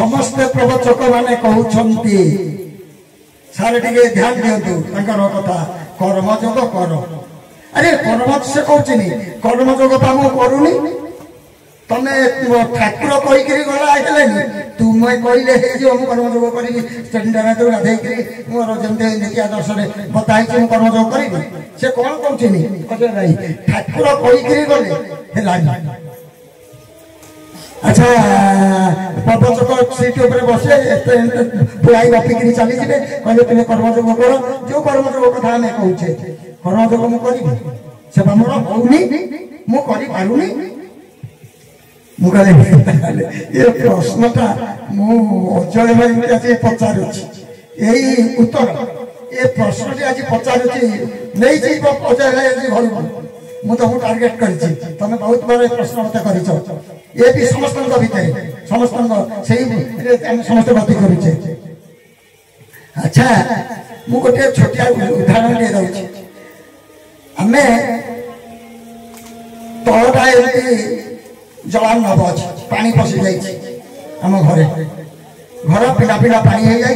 समस्ते प्रवचक माने कहउछंती सारे टिके ध्यान दियंतु तांकर कथा कर्मयोग कर। अरे कर्म से कहउछनी कर्मयोग तो हम करूनी तमे ठाकुर कहीकि गला आइलेनी तुम्हें कहले जो हम कर्मयोग करी स्टैंडर्ड तो गाधे मोर जमते नित्या दर्शन बताई कि कर्मयोग करी से कौन कहउछनी अजय भाई ठाकुर कहीकि गले हेलानी। अच्छा प्रवचक सीट ऊपर बसे पुराई गपिकी चली जाए कहले तुम्हें कर्मयोग कर जो कर्मयोग कथा आम कहचे कर्मयोग मुझे से मोर होनी मुझे ये प्रश्नटा अजय भाई आज पचारुची यही उत्तर ये प्रश्न आज पचारुची नहीं अजय भाई आज घर को मुझे तुमको टार्गेट कर तुम बहुत बार प्रश्न मत कर ये भी समस्त भितर समस्त समस्त गति करुचे। अच्छा मु गोटे छोटिया उदाहरण दे दूँ आम तलटा एमती जवान नब अच्छे पानी पशि जाम घरे घर पिला पिला पानी हो जाए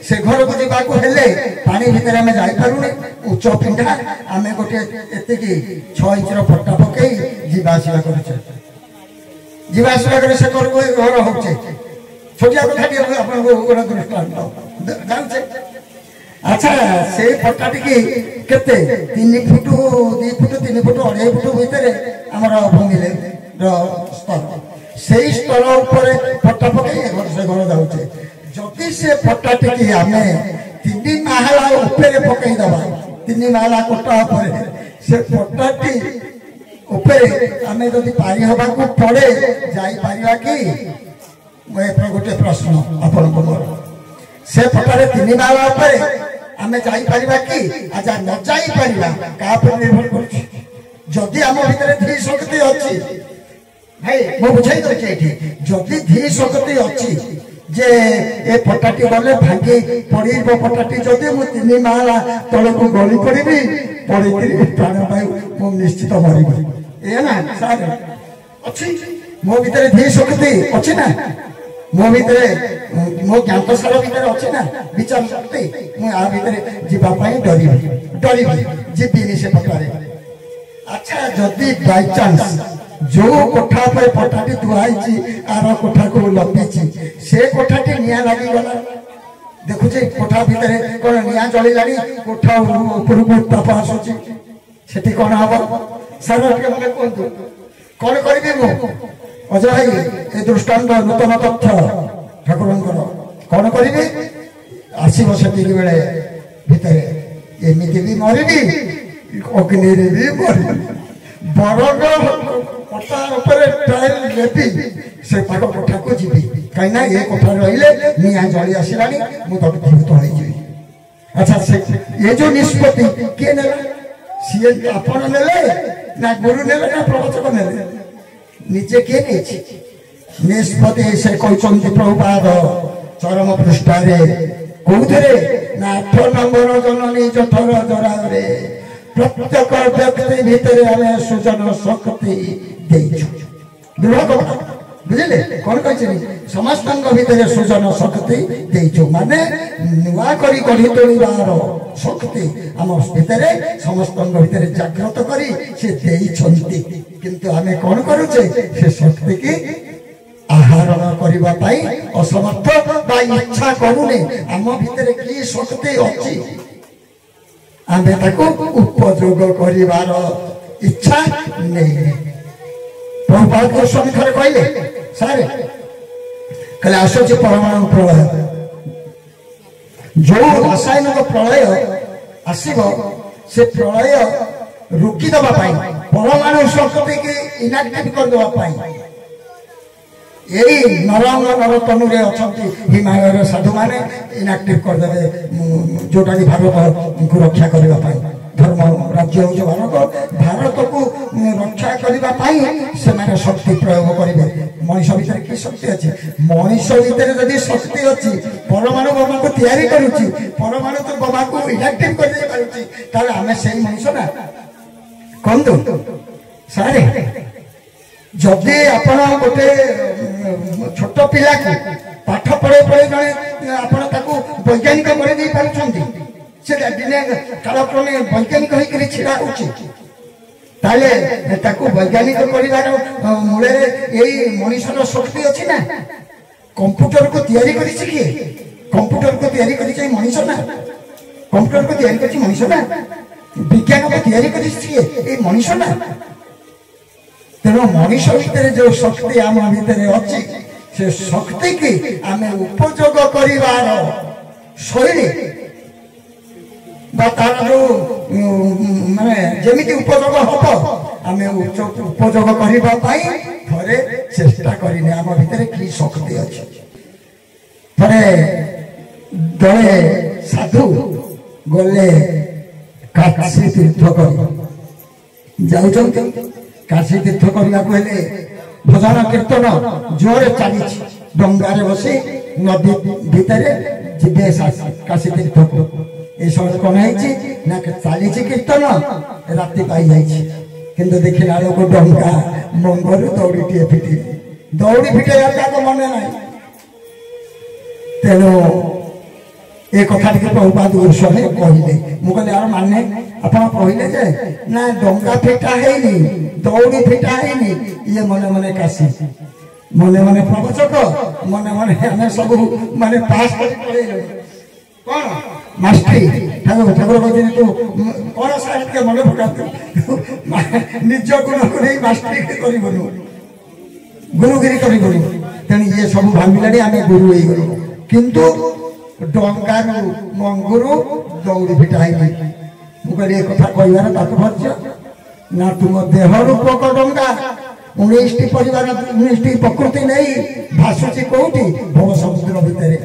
से घर को जावाक हेले पानी भितर आम जापरूने उच्च पिंडा आम गोटे एति 6 इंच फटा पकई जीवासवा कर से घर हो छोटिया कथा गोटे दृष्टांत जानते। अच्छा से फटा टी केते 3 फुट 2 फुट 3 फुट 2.5 फुट भितर आमर भूमि स्तर से स्तर उपर फटा पकई से घर जाऊे जदि से फटा टी आम 3 माहला उपरे पकई दबा 3 माहला कोटा से फटाटी उपरे आम जदि पारी हवा को पड़े जापर कि गोटे प्रश्न आपण से फटारे 3 माहला उपरे आम जापर कि अच्छा न जापर क्या निर्भर करी आम भर धी शक्ति अच्छी भाई मु बुझाई दूसरी ये जदि धी शक्ति अच्छी जे ए फटाटी गले भांगी पड़ फटाटी जदि मु 3 माहला तल को गली पड़ी पड़ी प्राण पाई मु निश्चित मरी ना सार अच्छी मो भीतर धी शक्ति अच्छी ना मो भीतर मो ज्ञातसार भीतर अच्छी ना विचार शक्ति मुझे जावाई डरी जीविनी से पटारे। अच्छा जदि बाई चांस जो कोठा पर फटाटी थुआई आर कोठा को लपी से कोठाटी निया लगिगला देखुचे कोठा भितर कौन निया जलिला कोठा उपरक ताप आसुची से कौन हम सार मैंने कहतु कौन करी अजय भाई ये दृष्टांत नूतन तथ्य ठाकुर कौन करी आसब से बेले भितर एमती भी मरी अग्नि भी मरी बरग पटा टाइल लेपी से पाग कोठा को जी कहीं ये कोठा रही निआ जली आसला मुझे तले जी। अच्छा से ये जो निष्पत्ति किए ने सी आपण ने ना गुरु ने ना प्रवचक ने निजे किए निष्पत्ति से कहते प्रभुपाद चरम पृष्ठारे कौथे ना 8 नंबर जननी जठर जरा प्रत्येक व्यक्ति भितर आम सृजन शक्ति बुझे कौन कही समस्त भितर सृजन शक्ति देचु माने नुआ करी गढ़ी तोड़ार शक्ति आम भितर समस्त भितर जागृत करी से देइछंती किंतु आमे कौन करुचे से शक्ति की आहरण करने असमर्थ बा इच्छा करूने आम भितर की शक्ति अच्छी आम उपयोग कर इच्छा नहीं। प्रभुपाद गोस्वामी थे कहले सारे कहले आसुची परमाणु प्रलय जो रासायनिक प्रलय आसब से प्रलय रोकीदेवा परमाणु शक्ति की इनएक्टिव करदेवाई यही नरंग नरतनु अच्छा हिमालय साधु मैंने इनएक्टिव करदे जोटा कि भारत को रक्षा करने धर्म राज्य हूँ भारत को रक्षा करने से शक्ति प्रयोग करेंगे मनीष भर कि शक्ति अच्छी मनीष भर जदि शक्ति अच्छी परमाणु बोमा को तैयारी करुच्ची परमाणु तो बोमा को इनएक्टिव कर आम से मनीष ना कहतु सारे जदि आप गोटे छोट पिला को पाठ ପଳେ ପଳେ ଜଣେ ଆପଣ ତାକୁ ବୈଜ୍ଞାନିକ କରିଦେଇ ପାରୁଛନ୍ତି ସେ ଦିନେ କାଳକ୍ରମେ ବୈଜ୍ଞାନିକ ହେଇକରି ଛିଡ଼ା ହେଉଛି ତାହେଲେ ତାକୁ ବୈଜ୍ଞାନିକ କରିବାର ମୂଳରେ ଏଇ ମଣିଷର ଶକ୍ତି ଅଛି ନା କମ୍ପ୍ୟୁଟରକୁ ତିଆରି କରିଛି କିଏ କମ୍ପ୍ୟୁଟରକୁ ତିଆରି କରିଛି ମଣିଷ ନା କମ୍ପ୍ୟୁଟରକୁ ତିଆରି କରିଛି ମଣିଷ ନା ବିଜ୍ଞାନକୁ ତିଆରି କରିଛି କିଏ ଏଇ ମଣିଷ ନା ତେଣୁ ମଣିଷ ଭିତରେ ଯୋଉ ଶକ୍ତି ଆମ ଭିତରେ ଅଛି ସେ ଶକ୍ତିକି ଆମେ ଉପଯୋଗ କରିବାର ଶୈଳୀ বা তার মানে যেমিতি উপযোগ হব আমি উপযোগ করিবা পাই থরে চেষ্টা করিনি আম ভিতরে কি শক্তি আছে থরে দলে সাধু গলে কাশী তীর্থ করি যাচ্ছেন কাশী তীর্থ করা হলে ভজন কীর্তন জোরে চালিছি ডঙ্গারে বসি নদী ভিতরে ଯିବେ କାଶୀ ତୀର୍ଥକୁ ଏ ସମୟରେ କଣ ହେଇଛି ନା ଚାଲିଛି କୀର୍ତ୍ତନ ରାତି ପାଇଯାଇଛି କିନ୍ତୁ ଦେଖିଲା ବେଳକୁ ଡଙ୍ଗା ମଙ୍ଗରୁ ଦୌଡ଼ିଟିଏ ଫିଟି ଦୌଡ଼ି ଫିଟେଇବା ତାକୁ ମନେ ନାହିଁ ତେଣୁ ଏ କଥା ଟିକେ ପ୍ରଭୁପାଦ ଗୋସ୍ୱାମୀ କହିଲେ ମୁଁ କହିଲି ଆର ମାନେ ଆପଣ କହିଲେ ଯେ ନା ଡଙ୍ଗା ଫିଟା ହେଇନି ଦୌଡ଼ି ଫିଟା ହେଇନି ଇଏ ମନେ ମନେ କାଶୀ মনে মনে প্রবচক মনে মনে আমি সবু মানে পাস করে পড়াইলু কোন মাস্টরি ঠাকুর ঠাকুর বলেন তু কোন সাহিত্য মনে পকাতু নিজ গুণ করে মাস্টরি করিবনু গুরুগিরি করিবনু তেনি ইয়ে সবু ভাঙিলানি আমি গুরু হই গলু কিন্তু ডঙ্গারু মঙ্গুরু দৌড়ি ফিটাইনি মু কইলি এ কথা কইবার তাৎপর্য না তুম দেহ রূপক ডঙ্গা 19টি পরিবার 19টি প্রকৃতি নেই ভাসুছি কোটি ভব সমুদ্র ভিতরে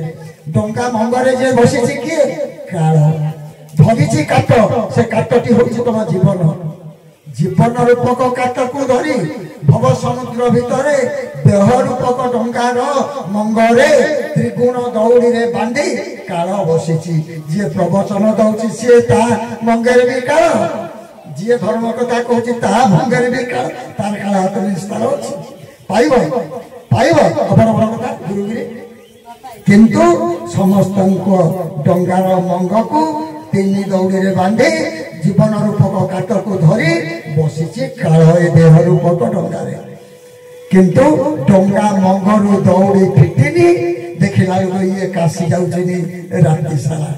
ডঙ্গা মঙ্গরে যে বসেছি কিয়ে কাল ধরিছি কাঠ সে কাঠটি হচ্ছে তোমার জীবন জীবন রূপক কাঠকু ধরি ভব সমুদ্র ভিতরে দেহ রূপক ডঙ্গার মঙ্গরে ত্রিগুণ দৌড়িরে বাঁধি কাল বসিছি যে প্রবচন দৌছি সে তা মঙ্গরে বি কাল যে ধর্ম কথা কହୁଛି ତାହା ଭଙ୍ଗରେ ବି କାଳ ତାର କାଳ ହାତରେ ନିସ୍ତାର ଅଛି ପାଇବ ପାଇବ ଅପର ବଡ଼ କଥା ଗୁରୁଗିରି କିନ୍ତୁ ସମସ୍ତଙ୍କ ଡଙ୍ଗାର ମଙ୍ଗକୁ ତିନି ଦୌଡ଼ିରେ ବାନ୍ଧି ଜୀବନ ରୂପକ କାଠକୁ ଧରି ବସିଛି କାଳ ଏ ଦେହ ରୂପକ ଡଙ୍ଗାରେ କିନ୍ତୁ ଡଙ୍ଗା ମଙ୍ଗରୁ ଦୌଡ଼ି ଫିଟିନି ଦେଖିଲା ବେଳକୁ ଇଏ କାଶୀ ଯାଉଛନ୍ତି ରାତି ସାରା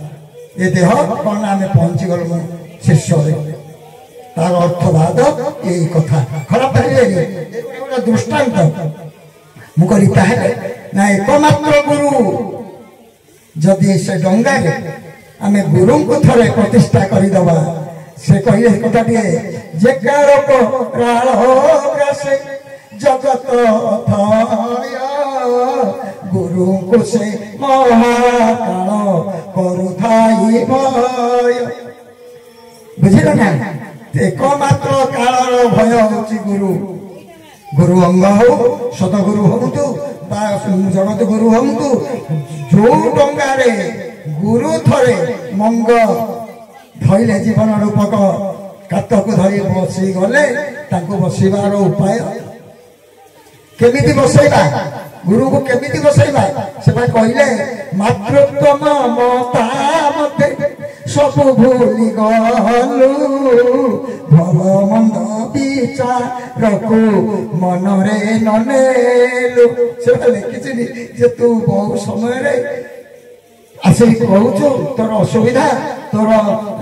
ଏ ଦେହ କ'ଣ ଆମେ ପହଞ୍ଚିଗଲୁ ଶୀର୍ଷରେ তার অর্থবাদ এই কথা খারাপ পারিবেনি একটা দৃষ্টান্ত মু করি তাহলে না একমাত্র গুরু যদি সে ডঙ্গারে আমি গুরুଙ୍କୁ থরে প্রতিষ্ঠা করিদেবা সে কহিলে কথাটিয়ে যে কারক রাଳ গ্রাসে জগত অথয় গুরুଙ୍କୁ সে মহাকাଳ କରୁଥାଇ ভয় বুঝিল না একমাত্র কাଳର ভয় হচ্ছে গুরু গুরু অঙ্গ হও সতগুরু হন্তু বা জগত গুরু হন্তু ଯୋଉ ଡଙ୍ଗାରେ ଗୁରୁ ଥରେ ମଙ୍ଗ ଧଇଲେ ଜୀବନ ରୂପକ କାତକୁ ଧରି ବସି ଗଲେ ତାଙ୍କୁ ବସିବାର ଉପାୟ କେମିତି ବସେଇବା ଗୁରୁକୁ କେମିତି ବସେଇବା ସେଟା କହିଲେ ମାତୃତ୍ୱ ମମତା ମତେ ସବୁ ଭୁଲି ଗଲୁ ଭଲ ମନ୍ଦ ବିଚାରକୁ ମନରେ ନନେଲୁ ସେଟା ଲେଖିଛି ଯେ ତୁ ବହୁ ସମୟରେ ଆସିକି କହୁଛୁ ତୋର ଅସୁବିଧା ତୋର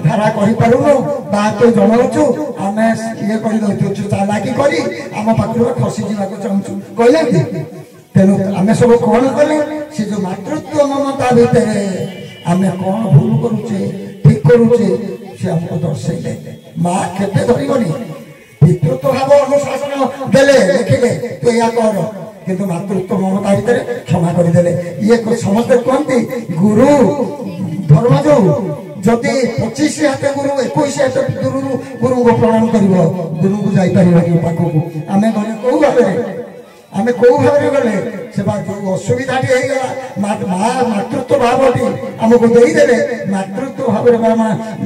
ଧାରା କରିପାରୁନୁ ବା ତୁ ଜଣାଉଛୁ ଆମେ ଇଏ କରିଦେଉଛୁ ଚାଲାକି କରି ଆମ ପାଖରୁ ଖସି ଯିବାକୁ ଚାହୁଁଛୁ କହିଲେ ତେଣୁ ଆମେ ସବୁ କଣ କଲେ ସେ ଯୋଉ ମାତୃତ୍ୱ ମମତା ଭିତରେ ଆମେ କଣ ଭୁଲ କରୁଛେ ଠିକ କରୁଛେ ସେ ଆମକୁ ଦର୍ଶେଇଲେ ମା କେବେ ଧରିବନି ପିତୃତ୍ୱ ଭାବ ଅନୁଶାସନ ଦେଲେ ଲେଖିଲେ ତୁ ଏଇଆ କର କିନ୍ତୁ ମାତୃତ୍ୱ ମମତା ଭିତରେ କ୍ଷମା କରିଦେଲେ ଇଏ ସମସ୍ତେ କୁହନ୍ତି ଗୁରୁ ଧର୍ମ ଯୋଉ ଯଦି 25 ହାତ ଗୁରୁ 21 ହାତ ଦୂରରୁ ଗୁରୁଙ୍କୁ ପ୍ରଣାମ କରିବ ଗୁରୁଙ୍କୁ ଯାଇପାରିବନି ପାଖକୁ ଆମେ ଗଲେ କୋଉ ଭାବରେ ଆମେ କୋଉ ଭାବରେ ଗଲେ ସେ ଯୋଉ ଅସୁବିଧାଟି ହେଇଗଲା ମା ମାତୃତ୍ୱ ଭାବଟି ଆମକୁ ଦେଇଦେଲେ ମାତୃତ୍ୱ ଭାବରେ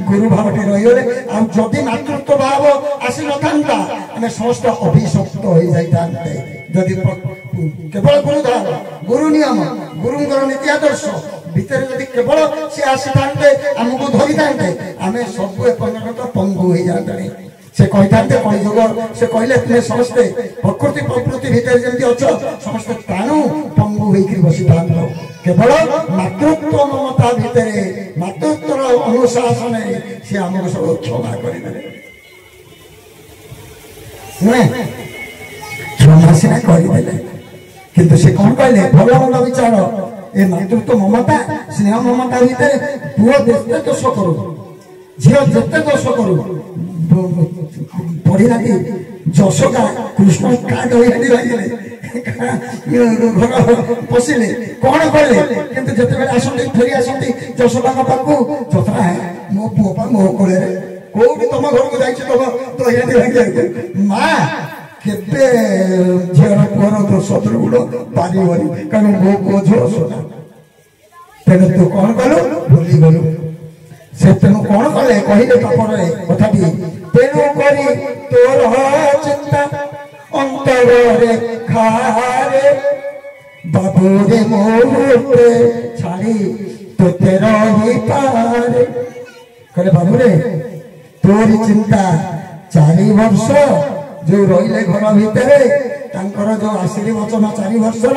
ଗୁରୁ ଭାବଟି ରହିଗଲେ ଆଉ ଯଦି ମାତୃତ୍ୱ ଭାବ ଆସିନଥାନ୍ତା ଆମେ ସମସ୍ତ ଅଭିଶପ୍ତ ହୋଇଯାଇଥାନ୍ତେ ଯଦି କେବଳ ଗୁରୁ ଧାର ଗୁରୁ ନିୟମ गुरुंकर नीति आदर्श भितर जदि केवल सी आसी था आमको धरी था आम सब एपर्यंत पंगु हो जाते से कही था कलिजुग से कहले तुम्हें समस्ते प्रकृति प्रकृति भितर जमी अच्छ समस्ते ताणु पंगु होकर बसी था केवल मातृत्व ममता भितर मातृत्वर अनुशासन सी आमको सब क्षमा करदे क्षमा सीना करदे किंतु से कौन कहले भल मंद विचार ए मातृत्व ममता स्नेह ममता भितर पुओ जेते दोष करू झील जेते दोष करू पढ़ी कि जशोका कृष्ण का डरी लगे घर पशिले कौन कले किंतु जिते आसती फेरी आसती जशोका पाखु जतरा मो पुआ मो कोले कौटी तुम घर को जाइए तुम दही लगे माँ केते झीर पुअर दोष दुर्गुण पारिबनी कारण मो पुओ झोल सोना तेणु तू कौन कलु भूली गलु से तेणु कौन कले कहले पापड़े कथाटी तेणु करी तोर चिंता अंतरे खारे बाबूरे मोहते छाड़ी तोते रही पारे कहले बाबूरे तोरी चिंता 4 वर्ष जो रहिले घर भितर तांकर जो आशीर्वाद वचन 4 वर्षर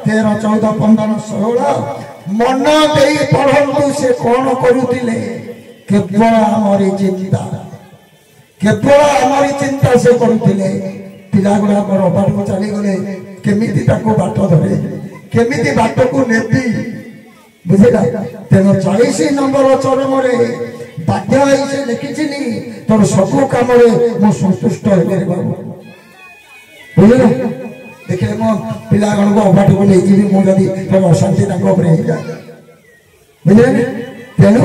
13, 14, 15, 16 मन दे पढ़ंतु से कौन करुतिले केवल आमरी चिंता केवल आमरी चिंता से करुतिले पिला गुड़ाक बाट को चली गले केमिति ताको बाट धरे केमिति बाट को नेबी बुझेगा तेनो 40 नंबर चरम रे बाध्य से लिखिছিলি तोर सब काम मु संतुष्ट हेले बाबू बुझेगा देखिए मो पिला गण को बाट को ले जीवी मु जदी तोर अशांति ताको ऊपर हे जा बुझे तेनो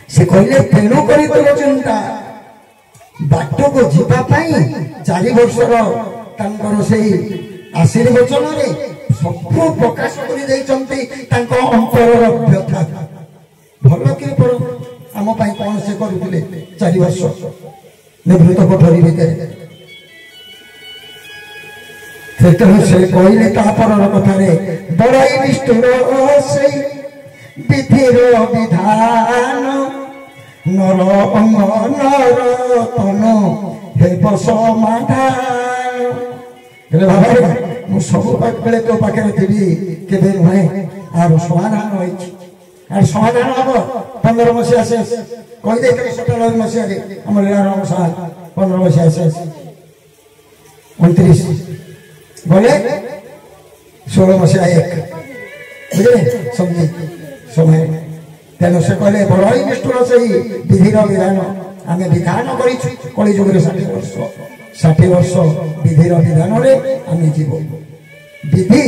से कहले तेनो करी तोर चिंता बाट को जीवा पाई 4 वर्षर तांकर सेही आशीर्वचन रे सब प्रकाश करी देइचंती तांको अंतरर व्यथा भल के पर आम पाई कौन से करुले 4 वर्ष निवृत्त कोठरी भितर से कहले तापर कथा बड़ाई निष्ठुर से विधिर विधान नर अंग नर तन हे समाधान बाबा मु सब बेले तो पाखे थी केवे नुहे आर समाधान होइछि आर समाधान हम 15 मसीहा शेष कही 97 मसीहा आम लीलाराम साहब 15 मसीहा शेष 29 गले 16 मसीहा 1 बुझे समझे समय तेणु से कहले बड़ई निष्ठुर से विधिर विधान आम विधान कलिजुग 60 वर्ष विधिर विधान आम जीव विधि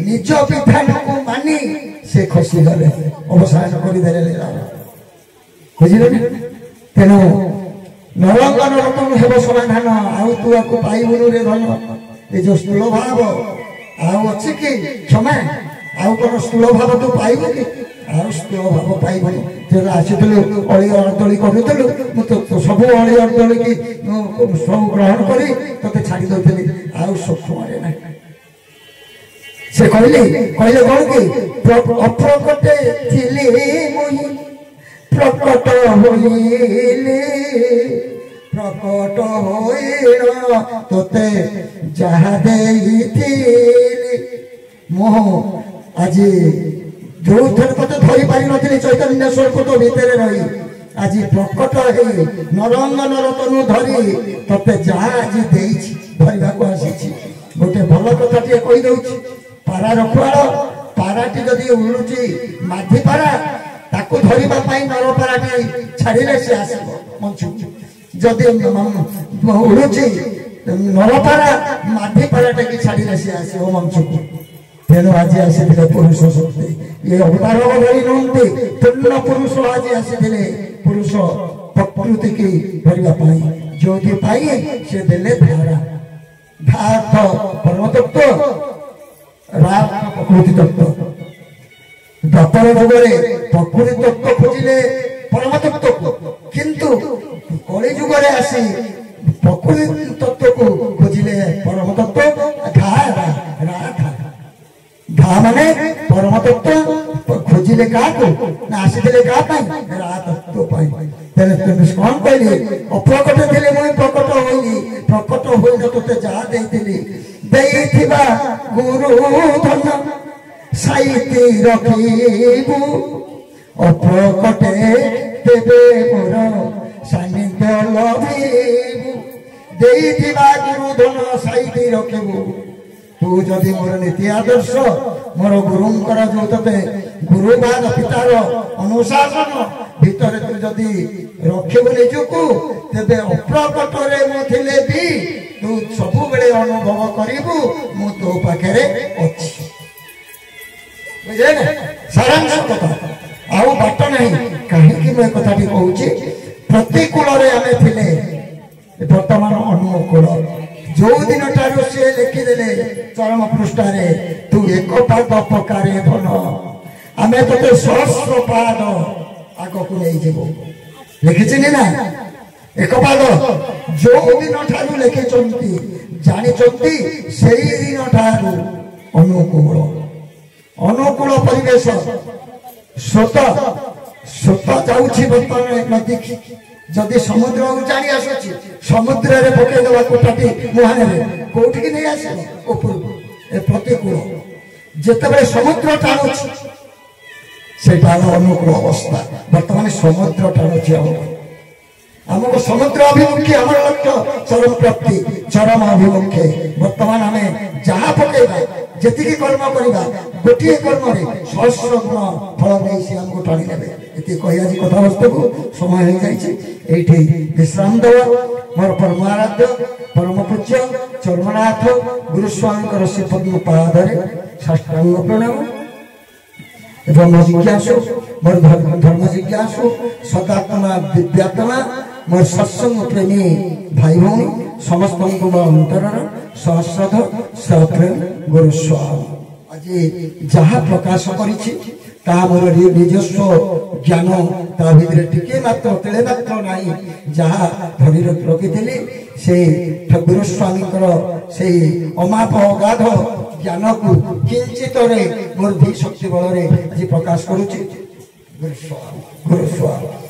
निज विधान को मानी से खसी गले अवसान करदे बुझे तेणु नरंग नरतन हेब समाधान आउ तू आपको पाइबुनु रे धन ये जो स्थूल भाव आउ अच्छी कि क्षमा आउ कौन स्थूल भाव तू पाइबु कि आउ स्थूल भाव पाइबुनि तेरे आसीलु अली अड़दली करूलु मुझे सब अली अड़दली की सब ग्रहण करी ते छाड़ी दौली आउ सूक्ष्म ना से कहले कौन कि अप्रकटे थिले मुई प्रकट होइले प्रकट होइल तोते जहा देइथिले मोह आज जो थे ते धरी पारि नथिले चैतन्य स्वरूप तो भितर रही आज प्रकट हे नरंग नरतनु धरी तोते जहा आज देइछि धरिबा को आसीछि गोटे भल कथाटिए कहि दउछि पारा रखुआड़ पाराटी जदि उड़ुची माधी पारा ताको धरिबा पाई नर पाराटी छाड़िले से आसीबो मंचु जदि उड़ुची नर पारा माधी पाराटी की छाड़िले से आसीबो मंचु तेणु आज आसीथिले पुरुष शक्ति ये अवतार धरी नुहंती पूर्ण पुरुष आज आसीथिले पुरुष प्रकृति की धरिबा पाई जोथि पाई से देले धारा धार्थ परम तत्व राम प्रकृति तत्व द्वापर जुगे प्रकृति तत्व खोजिले परम तत्व किंतु कलि जुगे आसी प्रकृति तत्व को खोजिले परम तत्व धारा राधा घा माने परम तत्व खोजिले काकु ना आसीले का पाई रा तत्व पाई तेने तुम कौन कहली अप्रकट थिले मुई प्रकट होइली प्रकट होइल तोते जा देइतिली देइथिबा गुरु धन साइति रखिबु अप्रकटे देबे मोर सानिध्य लभिबु देइथिबा गुरु धन साइति रखिबु तू जदि मोर नीति आदर्श मोर गुरुंकर जो ते गुरुबाद पितार अनुशासन भितर तू जदि रखिबु निजुकु तेबे अप्रकटरे मुथिले भी तू सबु बेले अनुभव करिबु मु तो पाखरे अछि बुझे ना सारांश कथा आउ बाट नहीं काहे कि मैं कथाटी कहूची प्रतिकूल रे आमे थिले वर्तमान अनुकूल जो दिन ठारू से लिखिदेले चरम पृष्ठारे तू एक पाद पकारे धन आमे तोते सहस्र पाद आगकु नहीं जीवो लिखिछि ना एक पाद जो दिन ठारू लिखिचंती जानिचंती सेही दिन ठारू अनुकूल अनुकूल परिवेश स्रोत स्रोत जाउछि वर्तमान नदी जदि समुद्र जानी आसुची समुद्र रे पके देवा कोठाटी मुहाने रे कोठी की नहीं आसे ऊपर ए प्रतिकूल जेतबे समुद्र टाणुची सेटा अनुकूल अवस्था वर्तमान समुद्र टाणुची हमको समुद्र अभिमुखी हमर लक्ष्य चरम प्राप्ति चरम अभिमुखे वर्तमान हमें जहाँ पकेबा जेतिकी कर्म करिबा गोटिए कर्म रे सहस्र गुण फल नहीं से हमको टाणी नेबे एति कहि आज कथावस्तु को समय हो जाइछि एठी विश्राम देवा मोर परमाराध्य परम पूज्य चर्मनाथ गुरुस्वामी कर श्री पद्म पादरे साष्टांग प्रणाम एवं जिज्ञासु मोर धर्म जिज्ञासु सदात्मा दिव्यात्मा मोर सत्संग प्रेमी भाई भौणी समस्त अंतर सहस्रध सप्रेम गुरुस्वामी आज जहाँ प्रकाश करिछि ता मोर निजस्व ज्ञान ता भितर टिके मात्र तेले मात्र नाही जहाँ धरी रखिथिली से गुरुस्वामी से अमाप अगाध ज्ञान को किंचित मोर धी शक्ति बल आज प्रकाश करुछि गुरुस्वामी गुरुस्वामी।